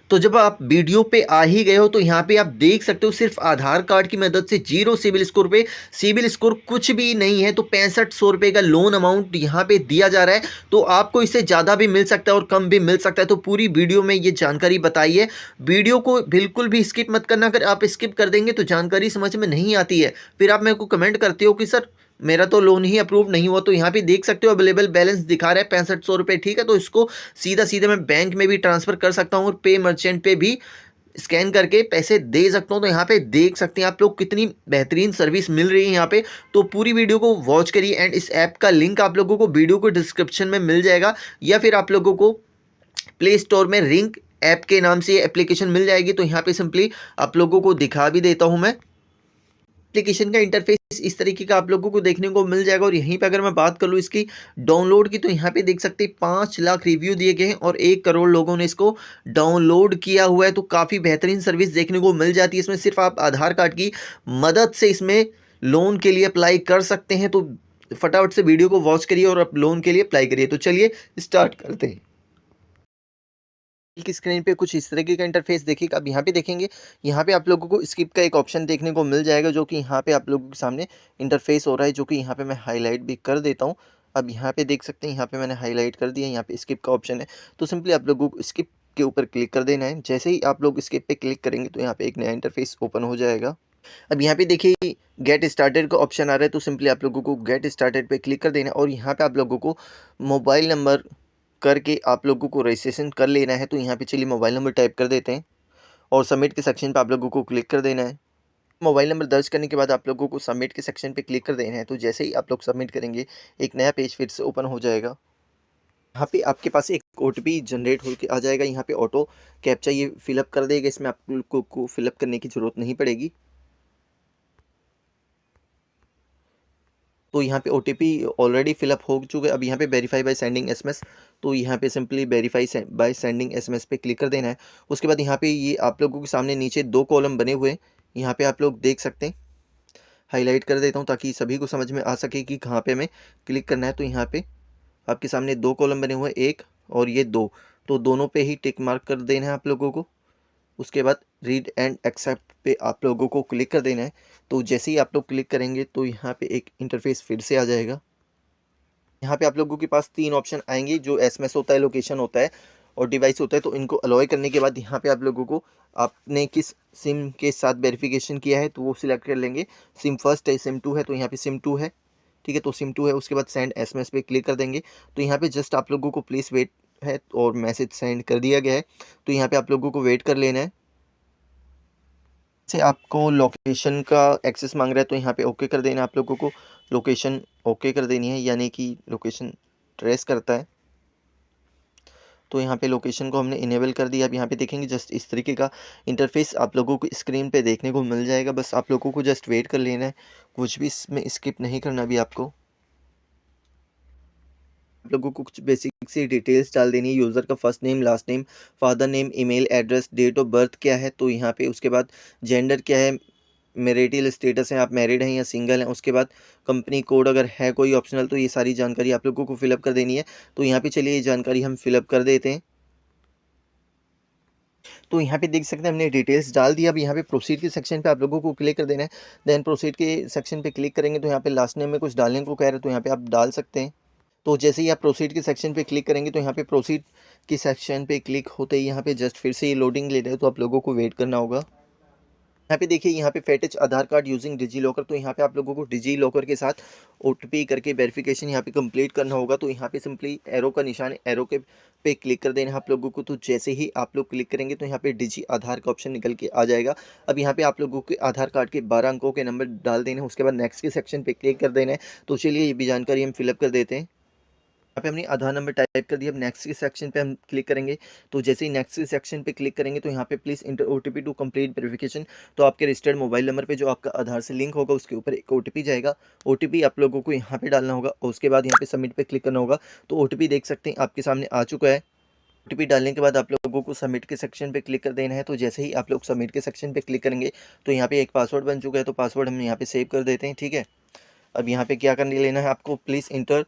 तो जब आप वीडियो पे आ ही गए हो तो यहाँ पे आप देख सकते हो सिर्फ आधार कार्ड की मदद से जीरो सिविल स्कोर पे, सिविल स्कोर कुछ भी नहीं है तो 6500 रुपये का लोन अमाउंट यहाँ पे दिया जा रहा है। तो आपको इससे ज़्यादा भी मिल सकता है और कम भी मिल सकता है। तो पूरी वीडियो में ये जानकारी बताई है। वीडियो को बिल्कुल भी स्किप मत करना। अगर आप स्किप कर देंगे तो जानकारी समझ में नहीं आती है, फिर आप मेरे को कमेंट करते हो कि सर मेरा तो लोन ही अप्रूव नहीं हुआ। तो यहाँ पे देख सकते हो अवेलेबल बैलेंस दिखा रहा है 6500 रुपये, ठीक है। तो इसको सीधा सीधा मैं बैंक में भी ट्रांसफ़र कर सकता हूँ और पे मर्चेंट पे भी स्कैन करके पैसे दे सकता हूँ। तो यहाँ पे देख सकते हैं आप लोग कितनी बेहतरीन सर्विस मिल रही है यहाँ पे। तो पूरी वीडियो को वॉच करिए एंड इस ऐप का लिंक आप लोगों को वीडियो को डिस्क्रिप्शन में मिल जाएगा, या फिर आप लोगों को प्ले स्टोर में रिंग ऐप के नाम से ये एप्लीकेशन मिल जाएगी। तो यहाँ पे सिंपली आप लोगों को दिखा भी देता हूँ मैं। एप्लीकेशन का इंटरफेस इस तरीके का आप लोगों को देखने को मिल जाएगा। और यहीं पे अगर मैं बात कर लूँ इसकी डाउनलोड की, तो यहाँ पे देख सकते हैं 5 लाख रिव्यू दिए गए हैं और 1 करोड़ लोगों ने इसको डाउनलोड किया हुआ है। तो काफ़ी बेहतरीन सर्विस देखने को मिल जाती है इसमें। सिर्फ आप आधार कार्ड की मदद से इसमें लोन के लिए अप्लाई कर सकते हैं। तो फटाफट से वीडियो को वॉच करिए और आप लोन के लिए अप्लाई करिए। तो चलिए स्टार्ट करते हैं। की स्क्रीन पे कुछ इस तरीके का इंटरफेस देखिएगा। अब यहाँ पे देखेंगे, यहाँ पे आप लोगों को स्किप का एक ऑप्शन देखने को मिल जाएगा, जो कि यहाँ पे आप लोगों के सामने इंटरफेस हो रहा है, जो कि यहाँ पे मैं हाईलाइट भी कर देता हूँ। अब यहाँ पे देख सकते हैं, यहाँ पे मैंने हाईलाइट कर दिया, यहाँ पे स्किप का ऑप्शन है। तो सिंपली आप लोगों को स्किप के ऊपर क्लिक कर देना है। जैसे ही आप लोग स्किप पे क्लिक करेंगे तो यहाँ पे एक नया इंटरफेस ओपन हो जाएगा। अब यहाँ पे देखिए गेट स्टार्टेड का ऑप्शन आ रहा है। तो सिंपली आप लोगों को गेट स्टार्टेड पे क्लिक कर देना है और यहाँ पे आप लोगों को मोबाइल नंबर करके आप लोगों को रजिस्ट्रेशन कर लेना है। तो यहाँ पे चलिए मोबाइल नंबर टाइप कर देते हैं और सबमिट के सेक्शन पे आप लोगों को क्लिक कर देना है। मोबाइल नंबर दर्ज करने के बाद आप लोगों को सबमिट के सेक्शन पे क्लिक कर देना है। तो जैसे ही आप लोग सबमिट करेंगे एक नया पेज फिर से ओपन हो जाएगा। यहाँ पे आपके पास एक OTP जनरेट होकर आ जाएगा। यहाँ पे ऑटो कैप्चा ये फिलअप कर देगा, इसमें आप लोगों को फिलअप करने की ज़रूरत नहीं पड़ेगी। तो यहाँ पे OTP ऑलरेडी फिलअप हो चुका है। अब यहाँ पे वेरीफाई बाय सेंडिंग SMS, तो यहाँ पे simply verify by sending SMS पे क्लिक कर देना है। उसके बाद यहाँ पे ये आप लोगों के सामने नीचे 2 कॉलम बने हुए हैं, यहाँ पे आप लोग देख सकते हैं। हाईलाइट कर देता हूँ ताकि सभी को समझ में आ सके कि कहाँ पे हमें क्लिक करना है। तो यहाँ पे आपके सामने 2 कॉलम बने हुए हैं, 1 और ये 2, तो दोनों पे ही टिक मार्क कर देना है आप लोगों को। उसके बाद रीड एंड एक्सेप्ट पे आप लोगों को क्लिक कर देना है। तो जैसे ही आप लोग क्लिक करेंगे तो यहाँ पे एक इंटरफेस फिर से आ जाएगा। यहाँ पे आप लोगों के पास 3 ऑप्शन आएंगे, जो SMS होता है, लोकेशन होता है और डिवाइस होता है। तो इनको अलाउ करने के बाद यहाँ पे आप लोगों को आपने किस सिम के साथ वेरिफिकेशन किया है तो वो सिलेक्ट कर लेंगे। सिम फर्स्ट है, सिम 2 है, तो यहाँ पे सिम 2 है, ठीक है। तो सिम 2 है, उसके बाद सेंड SMS पे क्लिक कर देंगे। तो यहाँ पे जस्ट आप लोगों को प्लीज़ वेट है और मैसेज सेंड कर दिया गया है। तो यहाँ पे आप लोगों को वेट कर लेना है। से आपको लोकेशन का एक्सेस मांग रहा है तो यहाँ पे ओके कर देना है। आप लोगों को लोकेशन ओके कर देनी है, यानी कि लोकेशन ट्रेस करता है। तो यहाँ पे लोकेशन को हमने इनेबल कर दिया। अब यहाँ पे देखेंगे जस्ट इस तरीके का इंटरफेस आप लोगों को स्क्रीन पे देखने को मिल जाएगा। बस आप लोगों को जस्ट वेट कर लेना है, कुछ भी इसमें स्किप नहीं करना अभी आपको। आप लोगों को कुछ बेसिक सी डिटेल्स डाल देनी है। यूज़र का first name, last name, father name, email address, date of birth क्या है, तो यहाँ पे उसके बाद जेंडर क्या है, मैरिटल स्टेटस है, आप मैरिड हैं या सिंगल हैं। उसके बाद कंपनी कोड अगर है कोई ऑप्शनल, तो ये सारी जानकारी आप लोगों को फिलअप कर देनी है। तो यहाँ पे चलिए ये जानकारी हम फिलअप कर देते हैं। तो यहाँ पे देख सकते हैं हमने डिटेल्स डाल दिया। अब यहाँ पे प्रोसीड के सेक्शन पे आप लोगों को क्लिक कर देना है। देन प्रोसीड के सेक्शन पे क्लिक करेंगे तो यहाँ पे लास्ट नेम में कुछ डालने को कह रहे हैं, तो यहाँ पे आप डाल सकते हैं। तो जैसे ही आप प्रोसीड के सेक्शन पे क्लिक करेंगे तो यहाँ पे प्रोसीड के सेक्शन पे क्लिक होते ही यहाँ पे जस्ट फिर से ये लोडिंग ले रहे हो, तो आप लोगों को वेट करना होगा। यहाँ पे देखिए, यहाँ पे फेटिच आधार कार्ड यूजिंग डिजी लॉकर, तो यहाँ पे आप लोगों को डिजी लॉकर के साथ OTP करके वेरिफिकेशन यहाँ पे कंप्लीट करना होगा। तो यहाँ पे सिंपली एरो का निशान, एरो के पे क्लिक कर देना है आप लोगों को। तो जैसे ही आप लोग क्लिक करेंगे तो यहाँ पे डिजी आधार का ऑप्शन निकल के आ जाएगा। अब यहाँ पे आप लोगों के आधार कार्ड के 12 अंकों के नंबर डाल देने, उसके बाद नेक्स्ट के सेक्शन पे क्लिक कर देना है। तो चलिए ये भी जानकारी हम फिलअप कर देते हैं। यहाँ पे हमने आधार नंबर टाइप कर दिया। अब नेक्स्ट के सेक्शन पे हम क्लिक करेंगे। तो जैसे ही नेक्स्ट के सेक्शन पे क्लिक करेंगे तो यहाँ पे please enter OTP to complete verification, तो आपके रजिस्टर्ड मोबाइल नंबर पे जो आपका आधार से लिंक होगा उसके ऊपर एक OTP जाएगा। OTP आप लोगों को यहाँ पे डालना होगा और उसके बाद यहाँ पे सबमिट पे क्लिक करना होगा। तो OTP देख सकते हैं आपके सामने आ चुका है। OTP डालने के बाद आप लोगों को सबमिट के सेक्शन पे क्लिक कर देना है। तो जैसे ही आप लोग सबमिट के सेक्शन पे क्लिक करेंगे तो यहाँ पे एक पासवर्ड बन चुका है, तो पासवर्ड हम यहाँ पे सेव कर देते हैं, ठीक है। अब यहाँ पे क्या करने लेना है आपको, please inter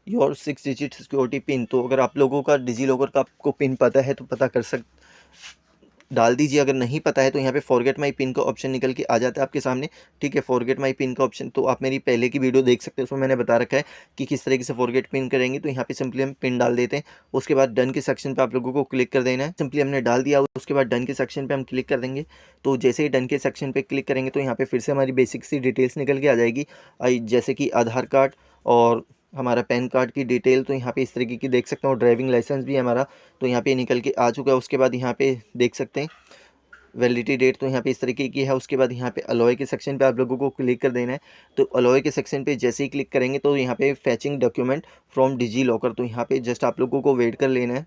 your 6 digit security pin. तो अगर आप लोगों का डिजी लॉकर का आपको पिन पता है तो पता डाल दीजिए। अगर नहीं पता है तो यहाँ पे फॉरगेट माई पिन का ऑप्शन निकल के आ जाता है आपके सामने, ठीक है। फॉरगेट माई पिन का ऑप्शन तो आप मेरी पहले की वीडियो देख सकते हैं, उसमें मैंने बता रखा है कि किस तरीके से फॉरगेट पिन करेंगे। तो यहाँ पे सिंपली हम पिन डाल देते हैं। उसके बाद डन के सेक्शन पे आप लोगों को क्लिक कर देना है। सिंपली हमने डाल दिया, उसके बाद डन के सेक्शन पे हम क्लिक कर देंगे। तो जैसे ही डन के सेक्शन पे क्लिक करेंगे तो यहाँ पे फिर से हमारी बेसिक सी डिटेल्स निकल के आ जाएगी, जैसे कि आधार कार्ड और हमारा पैन कार्ड की डिटेल। तो यहाँ पे इस तरीके की देख सकते हो, ड्राइविंग लाइसेंस भी है हमारा, तो यहाँ पे निकल के आ चुका है। उसके बाद यहाँ पे देख सकते हैं वैलिडिटी डेट, तो यहाँ पे इस तरीके की है। उसके बाद यहाँ पे अलॉय के सेक्शन पे आप लोगों को क्लिक कर देना है। तो अलॉय के सेक्शन पे जैसे ही क्लिक करेंगे तो यहाँ पे fetching document from DigiLocker, तो यहाँ पे जस्ट आप लोगों को वेट कर लेना है।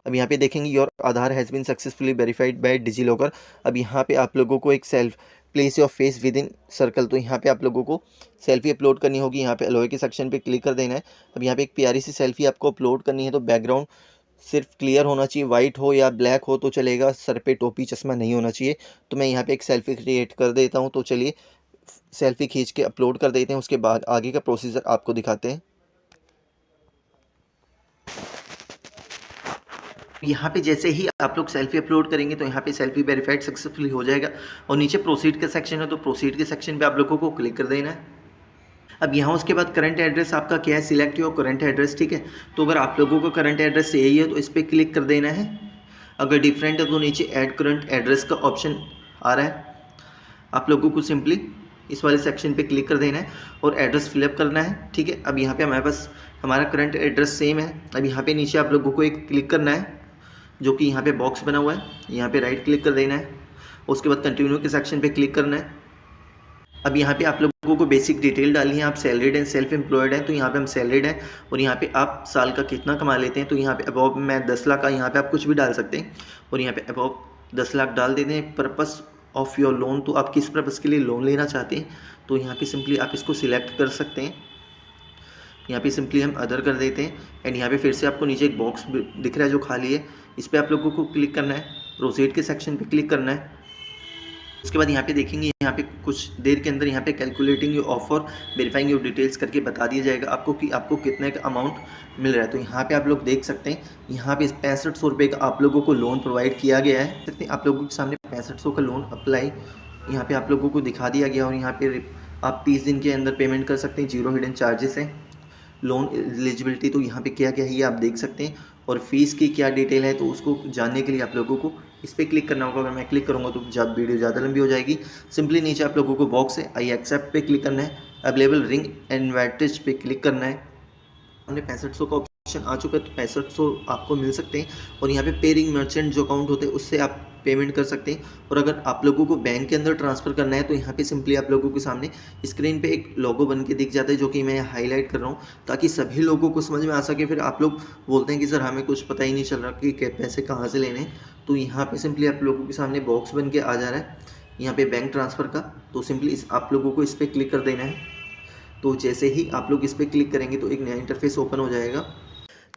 अब यहाँ पे देखेंगे your Aadhaar has been successfully verified by DigiLocker. अब यहाँ पे आप लोगों को एक self place your face within circle, तो यहाँ पे आप लोगों को सेल्फी अपलोड करनी होगी। यहाँ पे अलॉय के सेक्शन पे क्लिक कर देना है। अब यहाँ पे एक प्यारी सी सेल्फी आपको अपलोड करनी है। तो बैकग्राउंड सिर्फ क्लियर होना चाहिए, वाइट हो या ब्लैक हो तो चलेगा, सर पे टोपी चश्मा नहीं होना चाहिए। तो मैं यहाँ पे एक सेल्फी क्रिएट कर देता हूँ। तो चलिए सेल्फी खींच के अपलोड कर देते हैं, उसके बाद आगे का प्रोसीजर आपको दिखाते हैं। यहाँ पे जैसे ही आप लोग सेल्फी अपलोड करेंगे तो यहाँ पे सेल्फी वेरीफाइड सक्सेसफुली हो जाएगा और नीचे प्रोसीड का सेक्शन है, तो प्रोसीड के सेक्शन पे आप लोगों को क्लिक कर देना है। अब यहाँ उसके बाद करंट एड्रेस आपका क्या है, सिलेक्ट योर करंट एड्रेस, ठीक है। तो अगर आप लोगों का करंट एड्रेस यही है तो इस पर क्लिक कर देना है। अगर डिफरेंट है तो नीचे ऐड करंट एड्रेस का ऑप्शन आ रहा है, आप लोगों को सिंपली इस वाले सेक्शन पे क्लिक कर देना है और एड्रेस फिलअप करना है, ठीक है। अब यहाँ पे हमारे पास हमारा करंट एड्रेस सेम है। अब यहाँ पे नीचे आप लोगों को एक क्लिक करना है, जो कि यहाँ पे बॉक्स बना हुआ है, यहाँ पे राइट क्लिक कर देना है। उसके बाद कंटिन्यू के सेक्शन पे क्लिक करना है। अब यहाँ पे आप लोगों को बेसिक डिटेल डालनी है, आप सैलरीड हैं, सेल्फ एम्प्लॉयड हैं, तो यहाँ पे हम सैलरीड हैं और यहाँ पे आप साल का कितना कमा लेते हैं। तो यहाँ पे अबव मैं 10 लाख का, यहाँ पे आप कुछ भी डाल सकते हैं और यहाँ पे अबव 10 लाख डाल देते हैं। पर्पस ऑफ योर लोन, तो आप किस पर्पज़ के लिए लोन लेना चाहते हैं, तो यहाँ पे सिंपली आप इसको सिलेक्ट कर सकते हैं। यहाँ पे सिंपली हम अदर कर देते हैं एंड यहाँ पे फिर से आपको नीचे एक बॉक्स दिख रहा है जो खाली है, इस पर आप लोगों को क्लिक करना है, प्रोसीड के सेक्शन पे क्लिक करना है। उसके बाद यहाँ पे देखेंगे, यहाँ पे कुछ देर के अंदर यहाँ पे calculating your offer verifying your details करके बता दिया जाएगा आपको कि आपको कितने का अमाउंट मिल रहा है। तो यहाँ पे आप लोग देख सकते हैं, यहाँ पे 6500 रुपये का आप लोगों को लोन प्रोवाइड किया गया है। सकते हैं आप लोगों के सामने 6500 का लोन अप्लाई यहाँ पे आप लोगों को दिखा दिया गया और यहाँ पे आप 30 दिन के अंदर पेमेंट कर सकते हैं, 0 हिडन चार्जेस है। लोन एलिजिबिलिटी तो यहाँ पे क्या क्या है ये आप देख सकते हैं और फीस की क्या डिटेल है, तो उसको जानने के लिए आप लोगों को इस पर क्लिक करना होगा। अगर मैं क्लिक करूँगा तो जब वीडियो ज़्यादा लंबी हो जाएगी। सिंपली नीचे आप लोगों को बॉक्स है, आई एक्सेप्ट पे क्लिक करना है, अवेलेबल रिंग एडवांटेज पे क्लिक करना है। हमने 6500 का ऑप्शन आ चुका है, तो 6500 आपको मिल सकते हैं और यहाँ पे पे रिंग मर्चेंट जो अकाउंट होते हैं उससे आप पेमेंट कर सकते हैं। और अगर आप लोगों को बैंक के अंदर ट्रांसफ़र करना है तो यहाँ पे सिंपली आप लोगों के सामने स्क्रीन पे एक लोगो बन के दिख जाता है, जो कि मैं हाईलाइट कर रहा हूँ ताकि सभी लोगों को समझ में आ सके। फिर आप लोग बोलते हैं कि सर हमें कुछ पता ही नहीं चल रहा कि पैसे कहाँ से लेने हैं, तो यहाँ पे सिंपली आप लोगों के सामने बॉक्स बन के आ जा रहा है यहाँ पे बैंक ट्रांसफ़र का। तो सिंपली आप लोगों को इस पर क्लिक कर देना है। तो जैसे ही आप लोग इस पर क्लिक करेंगे तो एक नया इंटरफेस ओपन हो जाएगा।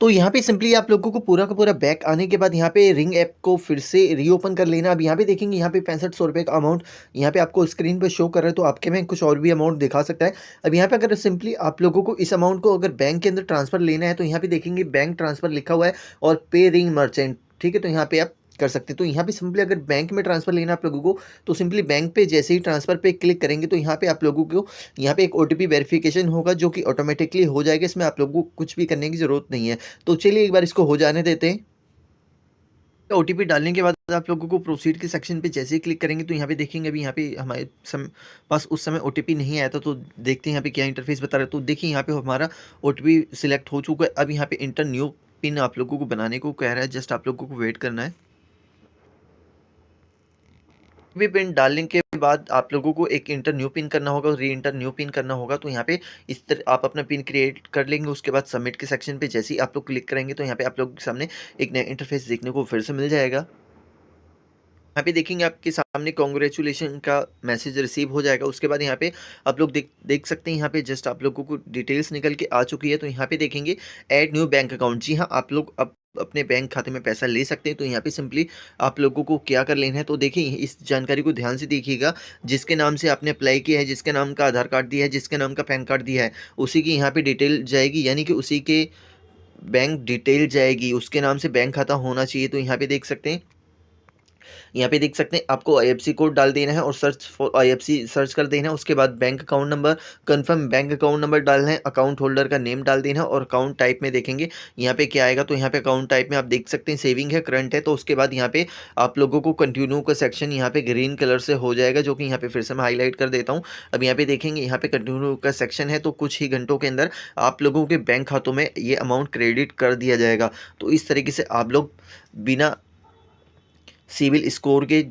तो यहाँ पे सिंपली आप लोगों को पूरा का पूरा बैक आने के बाद यहाँ पे रिंग ऐप को फिर से रीओपन कर लेना। अब यहाँ पे देखेंगे, यहाँ पे 6500 रुपये का अमाउंट यहाँ पे आपको स्क्रीन पे शो कर रहा है, तो आपके में कुछ और भी अमाउंट दिखा सकता है। अब यहाँ पे अगर सिंपली आप लोगों को इस अमाउंट को अगर बैंक के अंदर ट्रांसफ़र लेना है तो यहाँ पे देखेंगे बैंक ट्रांसफ़र लिखा हुआ है और पे रिंग मर्चेंट, ठीक है। तो यहाँ पे आप कर सकते हैं। तो यहाँ पे सिंपली अगर बैंक में ट्रांसफ़र लेना आप लोगों को तो सिंपली बैंक पे जैसे ही ट्रांसफ़र पे क्लिक करेंगे तो यहाँ पे आप लोगों को यहाँ पे एक ओटीपी वेरिफिकेशन होगा जो कि ऑटोमेटिकली हो जाएगा, इसमें आप लोगों को कुछ भी करने की ज़रूरत नहीं है। तो चलिए एक बार इसको हो जाने देते हैं। ओटीपी डालने के बाद आप लोगों को प्रोसीड के सेक्शन पे जैसे ही क्लिक करेंगे तो यहाँ पे देखेंगे, अभी यहाँ पे हमारे पास उस समय ओटीपी नहीं आया था, तो देखते हैं यहाँ पे क्या इंटरफेस बता रहा है। तो देखिए यहाँ पे हमारा ओटीपी सिलेक्ट हो चुका है। अब यहाँ पे इंटर न्यू पिन आप लोगों को बनाने को कह रहा है, जस्ट आप लोगों को वेट करना है। भी पिन डालने के बाद आप लोगों को एक इंटर न्यू पिन करना होगा और री इंटर न्यू पिन करना होगा। तो यहाँ पे इस तरह आप अपना पिन क्रिएट कर लेंगे। उसके बाद सबमिट के सेक्शन पे जैसे ही आप लोग क्लिक करेंगे तो यहाँ पे आप लोगों के सामने एक नया इंटरफेस देखने को फिर से मिल जाएगा। यहाँ पे देखेंगे आपके सामने कॉन्ग्रेचुलेशन का मैसेज रिसीव हो जाएगा। उसके बाद यहाँ पे आप लोग देख सकते हैं, यहाँ पे जस्ट आप लोगों को डिटेल्स निकल के आ चुकी है। तो यहाँ पे देखेंगे ऐड न्यू बैंक अकाउंट, जी हाँ, आप लोग अब अपने बैंक खाते में पैसा ले सकते हैं। तो यहाँ पे सिंपली आप लोगों को क्या कर लेना है, तो देखिए इस जानकारी को ध्यान से देखिएगा। जिसके नाम से आपने अप्लाई किया है, जिसके नाम का आधार कार्ड दिया है, जिसके नाम का पैन कार्ड दिया है, उसी की यहाँ पे डिटेल जाएगी, यानी कि उसी के बैंक डिटेल जाएगी, उसके नाम से बैंक खाता होना चाहिए। तो यहाँ पे देख सकते हैं यहाँ पे देख सकते हैं आपको आईएफएससी कोड डाल देना है और सर्च फॉर आईएफएससी सर्च कर देना है। उसके बाद bank account number, confirm bank account number डालना है, अकाउंट होल्डर का नेम डाल देना है और अकाउंट टाइप में देखेंगे यहाँ पे क्या आएगा। तो यहाँ पे अकाउंट टाइप में आप देख सकते हैं सेविंग है, करंट है। तो उसके बाद यहाँ पे आप लोगों को कंटिन्यू का सेक्शन यहाँ पे ग्रीन कलर से हो जाएगा, जो कि यहाँ पे फिर से मैं हाईलाइट कर देता हूँ। अब यहाँ पे देखेंगे यहाँ पे कंटिन्यू का सेक्शन है, तो कुछ ही घंटों के अंदर आप लोगों के बैंक खातों में ये अमाउंट क्रेडिट कर दिया जाएगा। तो इस तरीके से आप लोग बिना सिविल स्कोर के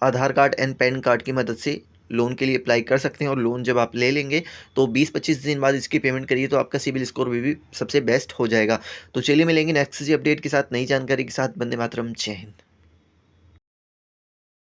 आधार कार्ड एंड पैन कार्ड की मदद से लोन के लिए अप्लाई कर सकते हैं। और लोन जब आप ले लेंगे तो 20-25 दिन बाद इसकी पेमेंट करिए तो आपका सिविल स्कोर भी सबसे बेस्ट हो जाएगा। तो चलिए मिलेंगे नेक्स्ट अपडेट के साथ, नई जानकारी के साथ। वंदे मातरम, जय हिंद।